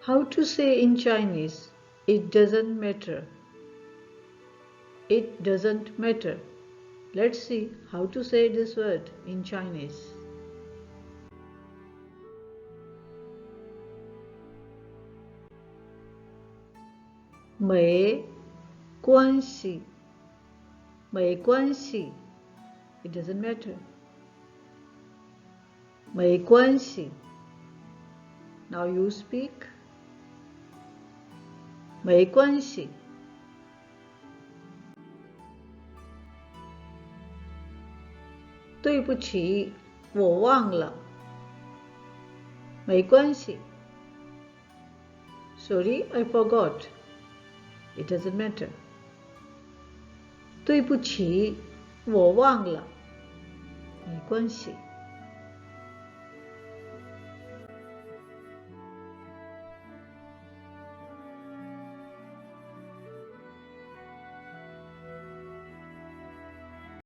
How to say in Chinese, it doesn't matter. It doesn't matter. Let's see how to say this word in Chinese. 没关系，没关系。It doesn't matter. 没关系。Now you speak. 没关系。对不起，我忘了。没关系。Sorry, I forgot. It doesn't matter. 对不起，我忘了。没关系。